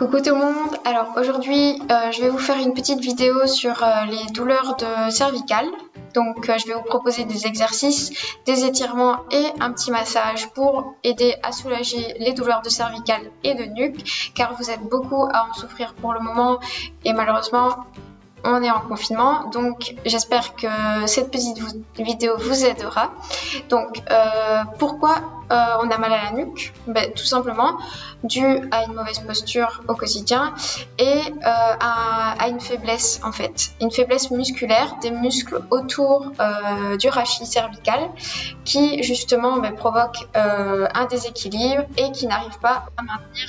Coucou tout le monde, alors aujourd'hui je vais vous faire une petite vidéo sur les douleurs de cervicales. Donc je vais vous proposer des exercices, des étirements et un petit massage pour aider à soulager les douleurs de cervicales et de nuque, car vous êtes beaucoup à en souffrir pour le moment et malheureusement on est en confinement, donc j'espère que cette petite vidéo vous aidera. Donc pourquoi on a mal à la nuque? Tout simplement dû à une mauvaise posture au quotidien et à une faiblesse en fait, une faiblesse musculaire des muscles autour du rachis cervical qui justement provoque un déséquilibre et qui n'arrive pas à maintenir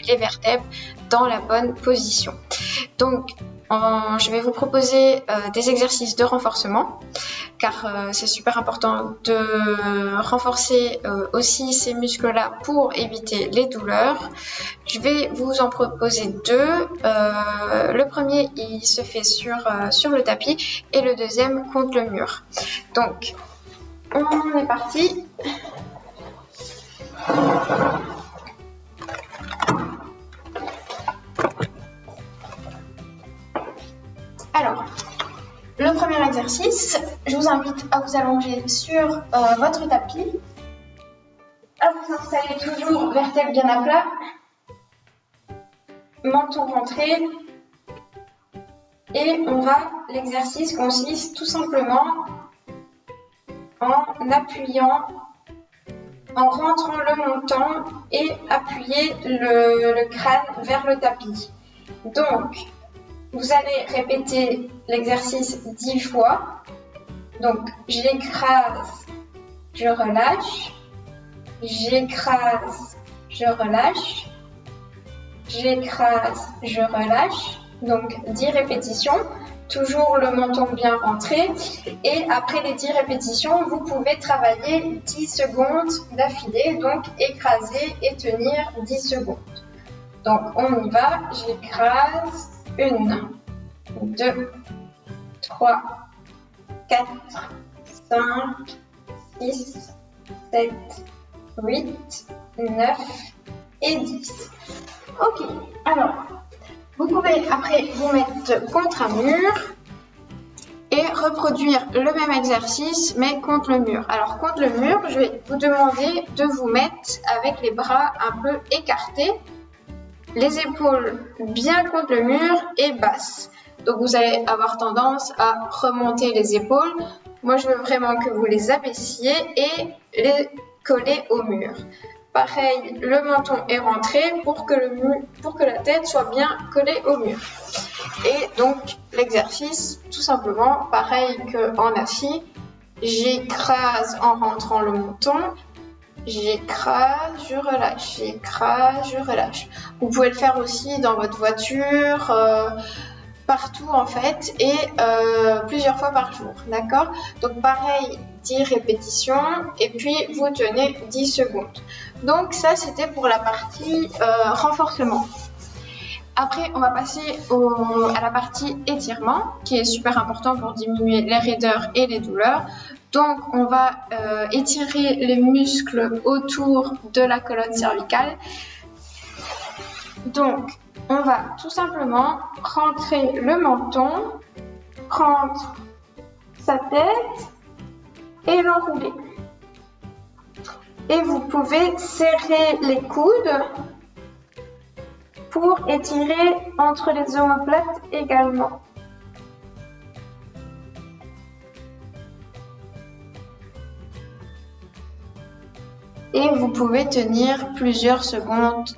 les vertèbres dans la bonne position. Donc je vais vous proposer des exercices de renforcement car c'est super important de renforcer aussi ces muscles-là pour éviter les douleurs. Je vais vous en proposer deux. Le premier, il se fait sur le tapis et le deuxième contre le mur. Donc, on est parti. Alors, le premier exercice, je vous invite à vous allonger sur votre tapis, à vous installer toujours vertèbre bien à plat, menton rentré, et l'exercice consiste tout simplement en appuyant, en rentrant le menton et appuyer le crâne vers le tapis. Donc, vous allez répéter l'exercice 10 fois. Donc, j'écrase, je relâche. J'écrase, je relâche. J'écrase, je relâche. Donc, 10 répétitions. Toujours le menton bien rentré. Et après les 10 répétitions, vous pouvez travailler 10 secondes d'affilée. Donc, écraser et tenir 10 secondes. Donc, on y va. J'écrase. 1, 2, 3, 4, 5, 6, 7, 8, 9 et 10. Ok, alors, vous pouvez après vous mettre contre un mur et reproduire le même exercice mais contre le mur. Alors contre le mur, je vais vous demander de vous mettre avec les bras un peu écartés, les épaules bien contre le mur et basses. Donc vous allez avoir tendance à remonter les épaules. Moi je veux vraiment que vous les abaissiez et les coller au mur. Pareil, le menton est rentré pour que la tête soit bien collée au mur. Et donc l'exercice, tout simplement, pareil qu'en assis, j'écrase en rentrant le menton. J'écrase, je relâche, j'écrase, je relâche. Vous pouvez le faire aussi dans votre voiture, partout en fait, et plusieurs fois par jour, d'accord? Donc pareil, 10 répétitions, et puis vous tenez 10 secondes. Donc ça, c'était pour la partie renforcement. Après, on va passer à la partie étirement, qui est super important pour diminuer les raideurs et les douleurs. Donc, on va étirer les muscles autour de la colonne cervicale. Donc, on va tout simplement rentrer le menton, prendre sa tête et l'enrouler. Et vous pouvez serrer les coudes pour étirer entre les omoplates également. Et vous pouvez tenir plusieurs secondes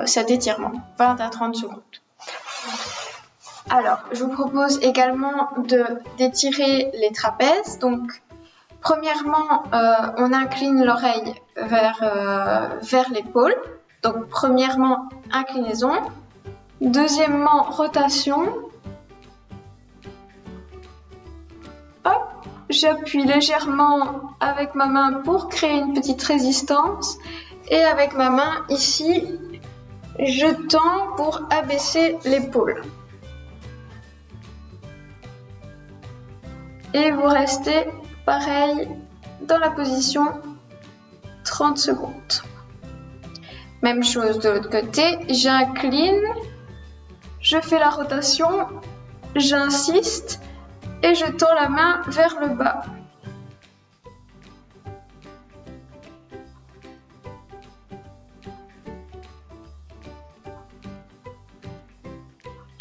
cet étirement, 20 à 30 secondes. Alors, je vous propose également d'étirer les trapèzes. Donc, premièrement, on incline l'oreille vers l'épaule. Donc, premièrement, inclinaison. Deuxièmement, rotation. Hop, j'appuie légèrement avec ma main pour créer une petite résistance. Et avec ma main ici, je tends pour abaisser l'épaule. Et vous restez pareil dans la position 30 secondes. Même chose de l'autre côté, j'incline, je fais la rotation, j'insiste et je tends la main vers le bas.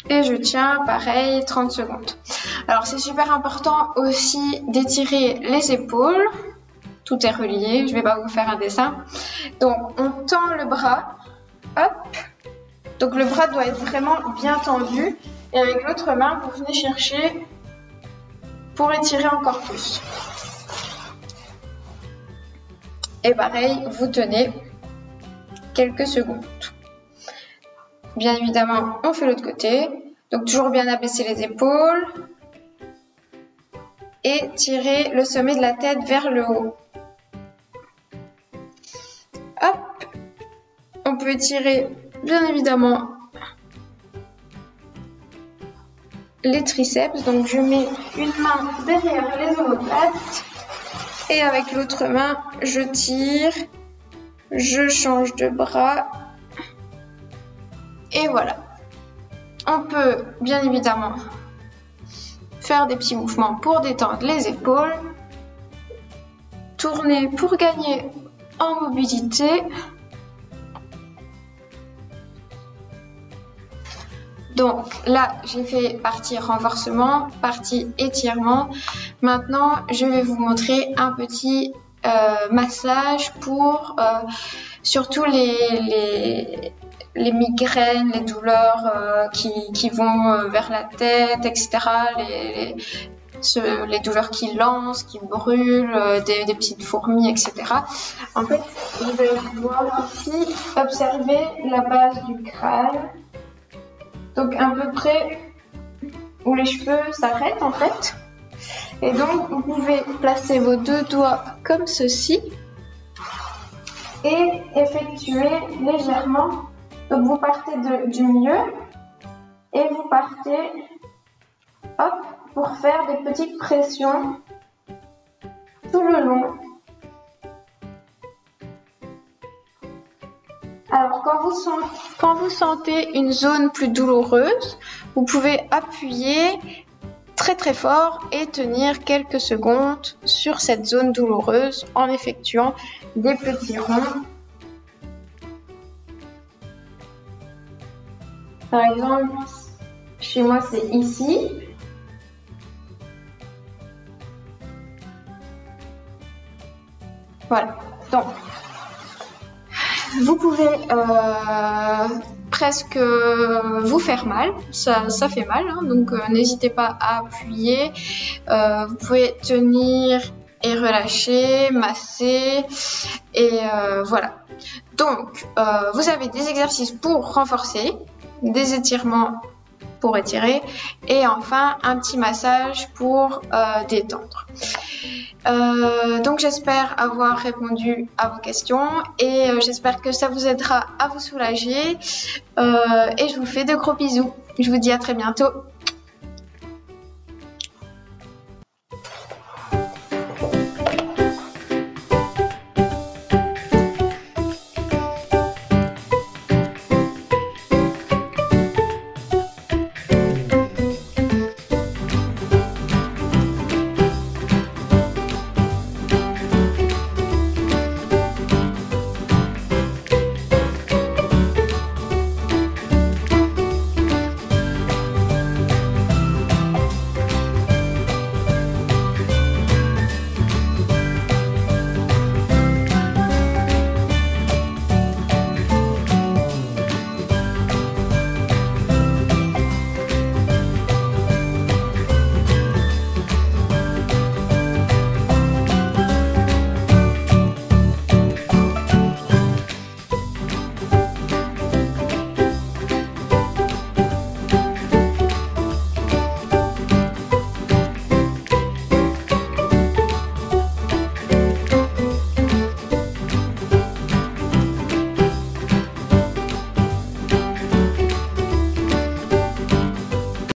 Et je tiens pareil 30 secondes. Alors c'est super important aussi d'étirer les épaules. Tout est relié, je ne vais pas vous faire un dessin. Donc on tend le bras, hop. Donc le bras doit être vraiment bien tendu. Et avec l'autre main, vous venez chercher pour étirer encore plus. Et pareil, vous tenez quelques secondes. Bien évidemment, on fait l'autre côté. Donc toujours bien abaisser les épaules. Et tirer le sommet de la tête vers le haut. Hop. On peut étirer bien évidemment les triceps. Donc je mets une main derrière les omoplates. Et avec l'autre main, je tire. Je change de bras. Et voilà. On peut bien évidemment faire des petits mouvements pour détendre les épaules. Tourner pour gagner en mobilité. Donc là, j'ai fait partie renforcement, partie étirement. Maintenant, je vais vous montrer un petit massage pour surtout les migraines, les douleurs qui vont vers la tête, etc. Les douleurs qui lancent, qui brûlent, des petites fourmis, etc. En fait, vous allez pouvoir ici observer la base du crâne. Donc à peu près où les cheveux s'arrêtent en fait. Et donc vous pouvez placer vos deux doigts comme ceci et effectuer légèrement. Donc vous partez du milieu et vous partez hop, pour faire des petites pressions tout le long. Alors quand vous sentez une zone plus douloureuse, vous pouvez appuyer très très fort et tenir quelques secondes sur cette zone douloureuse en effectuant des petits ronds. Par exemple, chez moi c'est ici. Voilà, donc vous pouvez presque vous faire mal, ça fait mal, hein, donc n'hésitez pas à appuyer. Vous pouvez tenir et relâcher, masser, et voilà. Donc, vous avez des exercices pour renforcer, des étirements pour étirer, et enfin un petit massage pour détendre. Donc j'espère avoir répondu à vos questions et j'espère que ça vous aidera à vous soulager et je vous fais de gros bisous. Je vous dis à très bientôt.